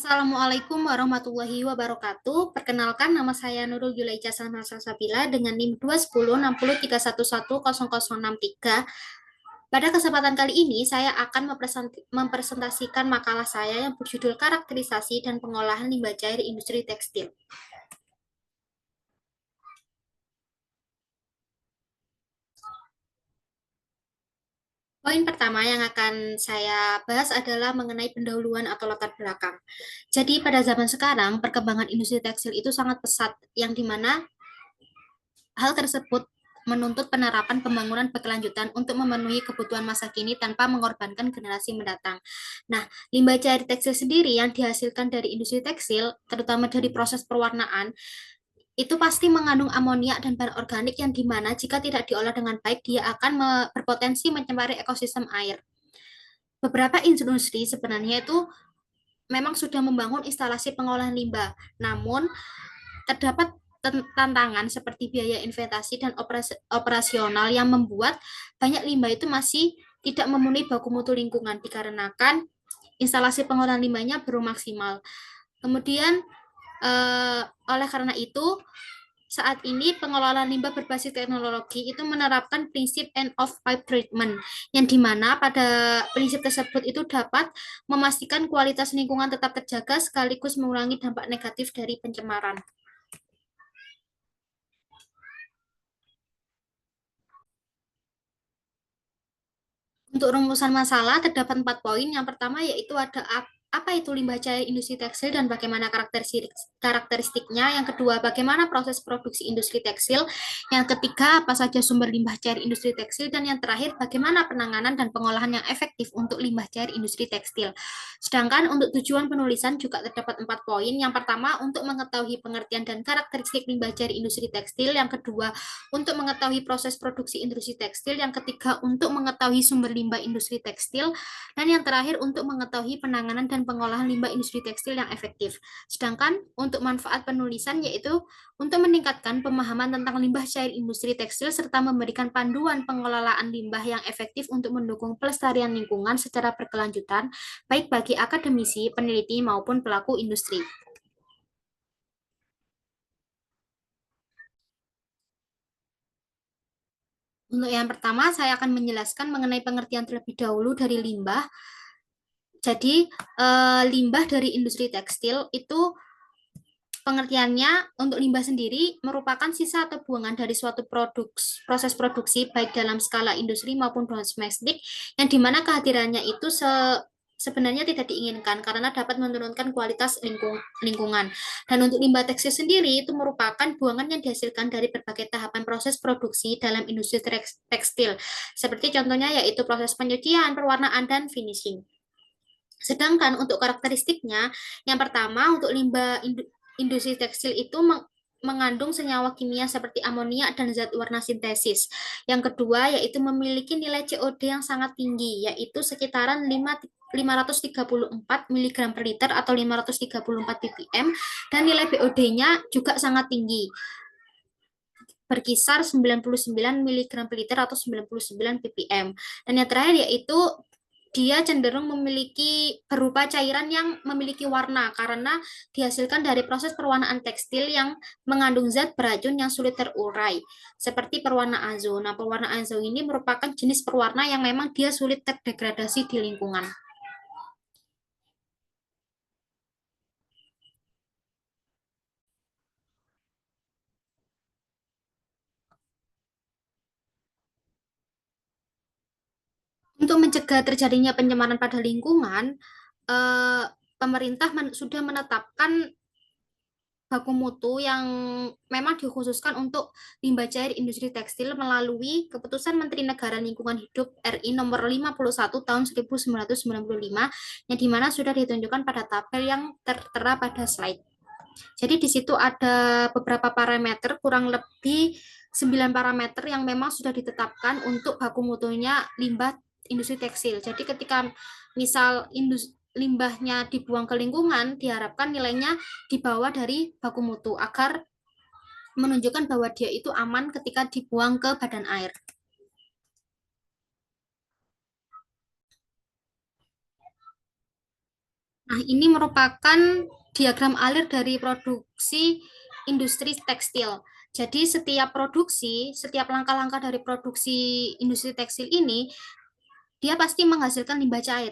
Assalamualaikum warahmatullahi wabarakatuh. Perkenalkan, nama saya Nurul Julaica Salma Salsabila dengan NIM 21060311063. Pada kesempatan kali ini, saya akan mempresentasikan makalah saya yang berjudul Karakterisasi dan Pengolahan Limbah Cair Industri Tekstil. Poin pertama yang akan saya bahas adalah mengenai pendahuluan atau latar belakang. Jadi pada zaman sekarang, perkembangan industri tekstil itu sangat pesat, yang dimana hal tersebut menuntut penerapan pembangunan berkelanjutan untuk memenuhi kebutuhan masa kini tanpa mengorbankan generasi mendatang. Nah, limbah cair tekstil sendiri yang dihasilkan dari industri tekstil, terutama dari proses pewarnaan, itu pasti mengandung amonia dan bahan organik yang dimana jika tidak diolah dengan baik, dia akan berpotensi mencemari ekosistem air. Beberapa industri sebenarnya itu memang sudah membangun instalasi pengolahan limbah, namun terdapat tantangan seperti biaya investasi dan operasional yang membuat banyak limbah itu masih tidak memenuhi baku mutu lingkungan dikarenakan instalasi pengolahan limbahnya belum maksimal. Kemudian oleh karena itu saat ini pengelolaan limbah berbasis teknologi itu menerapkan prinsip end of pipe treatment, yang dimana pada prinsip tersebut itu dapat memastikan kualitas lingkungan tetap terjaga sekaligus mengurangi dampak negatif dari pencemaran. Untuk rumusan masalah terdapat 4 poin. Yang pertama yaitu ada apa itu limbah cair industri tekstil dan bagaimana karakteristiknya. Yang kedua, bagaimana proses produksi industri tekstil. Yang ketiga, apa saja sumber limbah cair industri tekstil. Dan yang terakhir, bagaimana penanganan dan pengolahan yang efektif untuk limbah cair industri tekstil. Sedangkan untuk tujuan penulisan juga terdapat 4 poin. Yang pertama, untuk mengetahui pengertian dan karakteristik limbah cair industri tekstil. Yang kedua, untuk mengetahui proses produksi industri tekstil. Yang ketiga, untuk mengetahui sumber limbah industri tekstil. Dan yang terakhir, untuk mengetahui penanganan dan pengolahan limbah industri tekstil yang efektif. Sedangkan untuk manfaat penulisan yaitu untuk meningkatkan pemahaman tentang limbah cair industri tekstil serta memberikan panduan pengelolaan limbah yang efektif untuk mendukung pelestarian lingkungan secara berkelanjutan, baik bagi akademisi, peneliti, maupun pelaku industri. Untuk yang pertama, saya akan menjelaskan mengenai pengertian terlebih dahulu dari limbah. Jadi, limbah dari industri tekstil itu pengertiannya untuk limbah sendiri merupakan sisa atau buangan dari suatu proses produksi baik dalam skala industri maupun domestik yang dimana kehadirannya itu sebenarnya tidak diinginkan karena dapat menurunkan kualitas lingkungan. Dan untuk limbah tekstil sendiri itu merupakan buangan yang dihasilkan dari berbagai tahapan proses produksi dalam industri tekstil. Seperti contohnya yaitu proses penyucian, perwarnaan, dan finishing. Sedangkan untuk karakteristiknya, yang pertama untuk limbah industri tekstil itu mengandung senyawa kimia seperti amonia dan zat warna sintesis. Yang kedua yaitu memiliki nilai COD yang sangat tinggi, yaitu sekitaran 534 mg per liter atau 534 ppm, dan nilai BOD-nya juga sangat tinggi, berkisar 99 mg per liter atau 99 ppm. Dan yang terakhir yaitu dia cenderung memiliki berupa cairan yang memiliki warna karena dihasilkan dari proses perwarnaan tekstil yang mengandung zat beracun yang sulit terurai, seperti pewarna azo. Nah, pewarna azo ini merupakan jenis perwarna yang memang dia sulit terdegradasi di lingkungan. Untuk mencegah terjadinya pencemaran pada lingkungan, eh, pemerintah sudah menetapkan baku mutu yang memang dikhususkan untuk limbah cair industri tekstil melalui Keputusan Menteri Negara Lingkungan Hidup RI nomor 51 tahun 1995, yang dimana sudah ditunjukkan pada tabel yang tertera pada slide. Jadi di situ ada beberapa parameter, kurang lebih 9 parameter yang memang sudah ditetapkan untuk baku mutunya limbah industri tekstil. Jadi ketika misal limbahnya dibuang ke lingkungan, diharapkan nilainya di bawah dari baku mutu agar menunjukkan bahwa dia itu aman ketika dibuang ke badan air. Nah, ini merupakan diagram alir dari produksi industri tekstil. Jadi setiap produksi, setiap langkah-langkah dari produksi industri tekstil ini dia pasti menghasilkan limbah cair.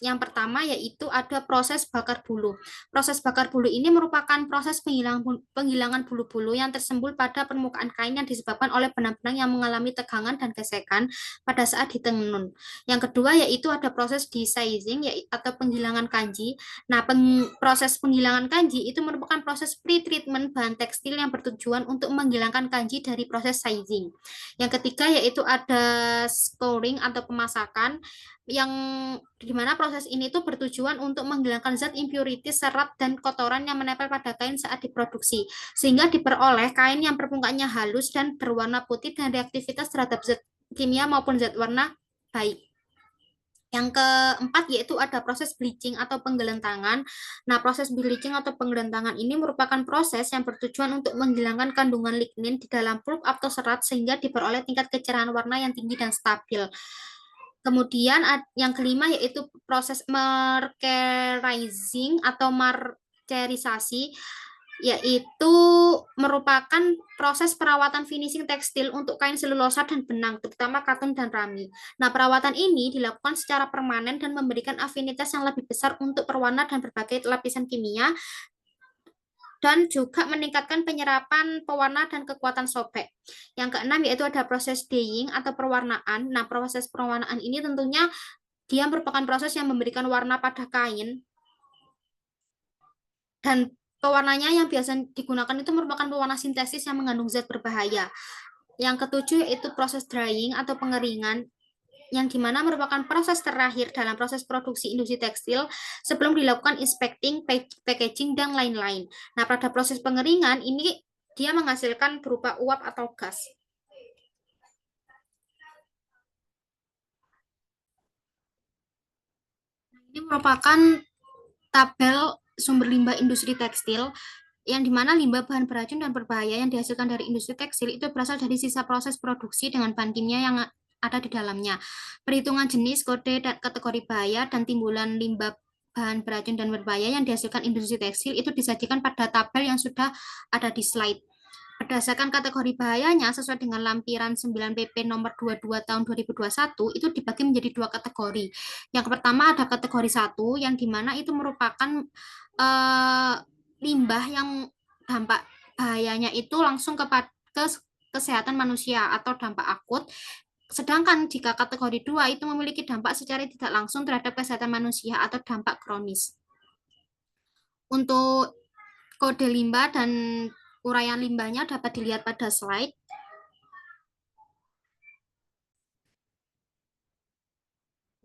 Yang pertama yaitu ada proses bakar bulu. Proses bakar bulu ini merupakan proses penghilangan bulu-bulu yang tersembul pada permukaan kain yang disebabkan oleh benang-benang yang mengalami tegangan dan gesekan pada saat ditenun. Yang kedua yaitu ada proses desizing atau penghilangan kanji. Nah, proses penghilangan kanji itu merupakan proses pre-treatment bahan tekstil yang bertujuan untuk menghilangkan kanji dari proses sizing. Yang ketiga yaitu ada scoring atau pemasakan yang dimana proses ini tuh bertujuan untuk menghilangkan zat impurities, serat, dan kotoran yang menempel pada kain saat diproduksi, sehingga diperoleh kain yang permukaannya halus dan berwarna putih dan reaktivitas terhadap zat kimia maupun zat warna baik. Yang keempat yaitu ada proses bleaching atau penggelentangan. Nah, proses bleaching atau penggelentangan ini merupakan proses yang bertujuan untuk menghilangkan kandungan lignin di dalam pulp atau serat sehingga diperoleh tingkat kecerahan warna yang tinggi dan stabil. Kemudian yang kelima yaitu proses mercerizing atau marcerisasi, yaitu merupakan proses perawatan finishing tekstil untuk kain selulosa dan benang, terutama katun dan rami. Nah, perawatan ini dilakukan secara permanen dan memberikan afinitas yang lebih besar untuk perwarna dan berbagai lapisan kimia, dan juga meningkatkan penyerapan pewarna dan kekuatan sobek. Yang keenam yaitu ada proses dyeing atau perwarnaan. Nah, proses perwarnaan ini tentunya dia merupakan proses yang memberikan warna pada kain, dan pewarnanya yang biasa digunakan itu merupakan pewarna sintesis yang mengandung zat berbahaya. Yang ketujuh yaitu proses drying atau pengeringan, yang dimana merupakan proses terakhir dalam proses produksi industri tekstil sebelum dilakukan inspecting, packaging, dan lain-lain. Nah, pada proses pengeringan ini dia menghasilkan berupa uap atau gas. Ini merupakan tabel sumber limbah industri tekstil, yang dimana limbah bahan beracun dan berbahaya yang dihasilkan dari industri tekstil itu berasal dari sisa proses produksi dengan bahan kimia yang ada di dalamnya. Perhitungan jenis, kode, dan kategori bahaya, dan timbulan limbah bahan beracun dan berbahaya yang dihasilkan industri tekstil itu disajikan pada tabel yang sudah ada di slide. Berdasarkan kategori bahayanya sesuai dengan lampiran 9 PP nomor 22 tahun 2021 itu dibagi menjadi dua kategori. Yang pertama ada kategori 1 yang dimana itu merupakan eh, limbah yang dampak bahayanya itu langsung ke kesehatan manusia atau dampak akut. Sedangkan jika kategori 2 itu memiliki dampak secara tidak langsung terhadap kesehatan manusia atau dampak kronis. Untuk kode limbah dan uraian limbahnya dapat dilihat pada slide.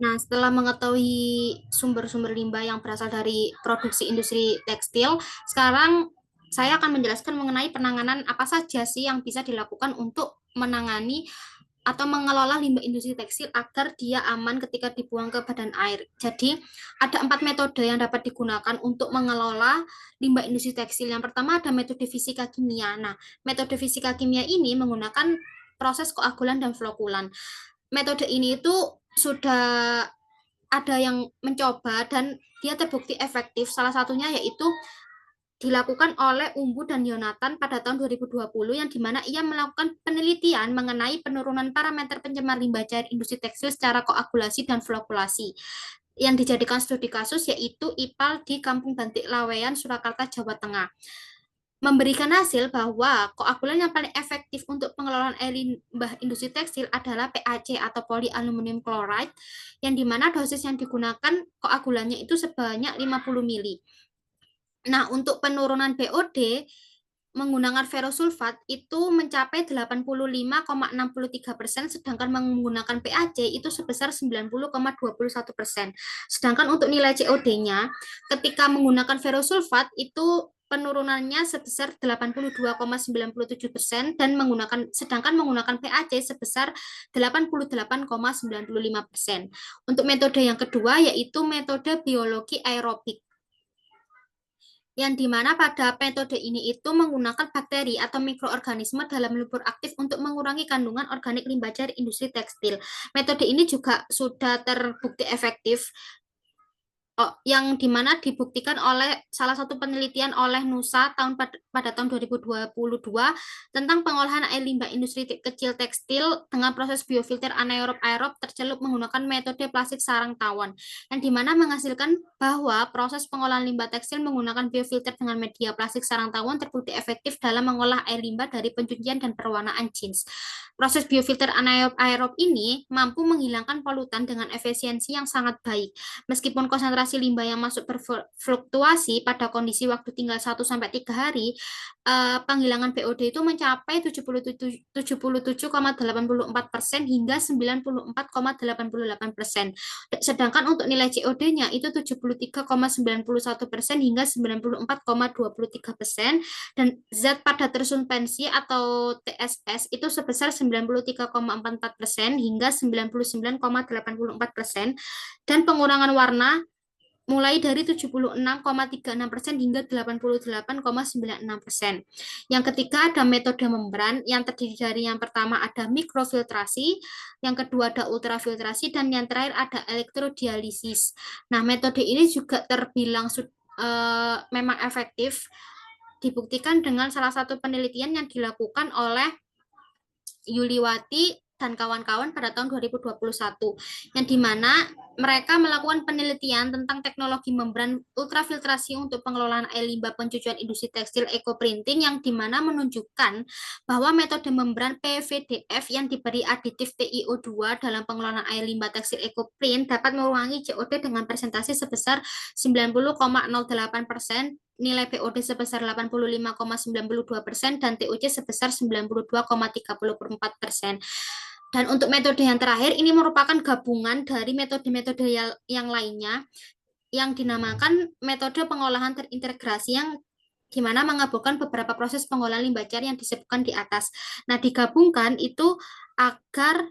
Nah, setelah mengetahui sumber-sumber limbah yang berasal dari produksi industri tekstil, sekarang saya akan menjelaskan mengenai penanganan apa saja sih yang bisa dilakukan untuk menangani atau mengelola limbah industri tekstil agar dia aman ketika dibuang ke badan air. Jadi, ada 4 metode yang dapat digunakan untuk mengelola limbah industri tekstil. Yang pertama ada metode fisika kimia. Nah, metode fisika kimia ini menggunakan proses koagulan dan flokulan. Metode ini itu sudah ada yang mencoba dan dia terbukti efektif. Salah satunya yaitu dilakukan oleh Umbu dan Yonatan pada tahun 2020 yang dimana ia melakukan penelitian mengenai penurunan parameter pencemar limbah cair industri tekstil secara koagulasi dan flokulasi. Yang dijadikan studi kasus yaitu IPAL di Kampung Bantik Laweyan, Surakarta, Jawa Tengah, memberikan hasil bahwa koagulan yang paling efektif untuk pengelolaan air limbah industri tekstil adalah PAC atau polyaluminium chloride, yang dimana dosis yang digunakan koagulannya itu sebanyak 50 mili. Nah, untuk penurunan BOD menggunakan ferrosulfat itu mencapai 85,63%, sedangkan menggunakan PAC itu sebesar 90,21%. Sedangkan untuk nilai COD-nya ketika menggunakan ferrosulfat itu penurunannya sebesar 82,97% dan menggunakan PAC sebesar 88,95%. Untuk metode yang kedua yaitu metode biologi aerobik, yang dimana pada metode ini itu menggunakan bakteri atau mikroorganisme dalam lumpur aktif untuk mengurangi kandungan organik limbah cair industri tekstil. Metode ini juga sudah terbukti efektif yang dimana dibuktikan oleh salah satu penelitian oleh Nusa pada tahun 2022 tentang pengolahan air limbah industri kecil tekstil dengan proses biofilter anaerob aerob tercelup menggunakan metode plastik sarang tawon, yang dimana menghasilkan bahwa proses pengolahan limbah tekstil menggunakan biofilter dengan media plastik sarang tawon terbukti efektif dalam mengolah air limbah dari pencucian dan perwarnaan jeans. Proses biofilter anaerob aerob ini mampu menghilangkan polutan dengan efisiensi yang sangat baik. Meskipun konsentrasi limbah yang masuk berfluktuasi pada kondisi waktu tinggal 1 sampai 3 hari, penghilangan BOD itu mencapai 77,84% hingga 94,88%. Sedangkan untuk nilai COD-nya itu 73,91% hingga 94,23%, dan zat padat tersuspensi atau TSS itu sebesar 93,44% hingga 99,84%, dan pengurangan warna mulai dari 76,36% hingga 88,96%. Yang ketiga ada metode membran yang terdiri dari yang pertama ada mikrofiltrasi, yang kedua ada ultrafiltrasi, dan yang terakhir ada elektrodialisis. Nah, metode ini juga terbilang memang efektif, dibuktikan dengan salah satu penelitian yang dilakukan oleh Yuliwati dan kawan-kawan pada tahun 2021, yang dimana mereka melakukan penelitian tentang teknologi membran ultrafiltrasi untuk pengelolaan air limbah pencucian industri tekstil eco-printing, yang dimana menunjukkan bahwa metode membran PVDF yang diberi aditif TiO2 dalam pengelolaan air limbah tekstil eco-print dapat mengurangi COD dengan persentase sebesar 90,08%, nilai BOD sebesar 85,92%, dan TOC sebesar 92,34%. Dan untuk metode yang terakhir, ini merupakan gabungan dari metode-metode yang lainnya, yang dinamakan metode pengolahan terintegrasi, yang dimana menggabungkan beberapa proses pengolahan limbah cair yang disebutkan di atas. Nah, digabungkan itu agar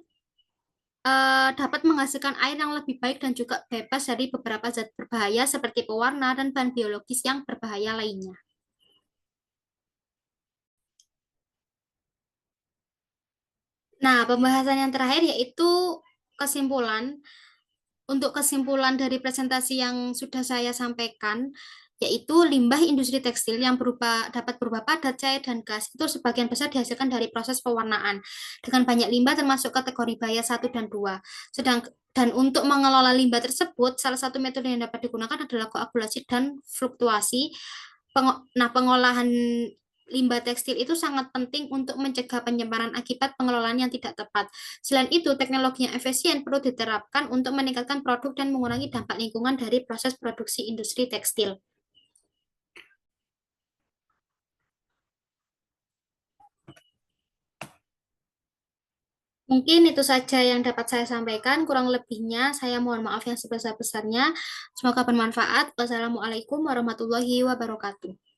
dapat menghasilkan air yang lebih baik dan juga bebas dari beberapa zat berbahaya seperti pewarna dan bahan biologis yang berbahaya lainnya. Nah, pembahasan yang terakhir yaitu kesimpulan. Untuk kesimpulan dari presentasi yang sudah saya sampaikan, yaitu limbah industri tekstil yang dapat berupa padat, cair, dan gas itu sebagian besar dihasilkan dari proses pewarnaan dengan banyak limbah termasuk kategori bahaya 1 dan 2. Dan untuk mengelola limbah tersebut, salah satu metode yang dapat digunakan adalah koagulasi dan fluktuasi. Nah, pengolahan limbah tekstil itu sangat penting untuk mencegah penyebaran akibat pengelolaan yang tidak tepat. Selain itu, teknologi yang efisien perlu diterapkan untuk meningkatkan produk dan mengurangi dampak lingkungan dari proses produksi industri tekstil. Mungkin itu saja yang dapat saya sampaikan. Kurang lebihnya, saya mohon maaf yang sebesar-besarnya. Semoga bermanfaat. Wassalamualaikum warahmatullahi wabarakatuh.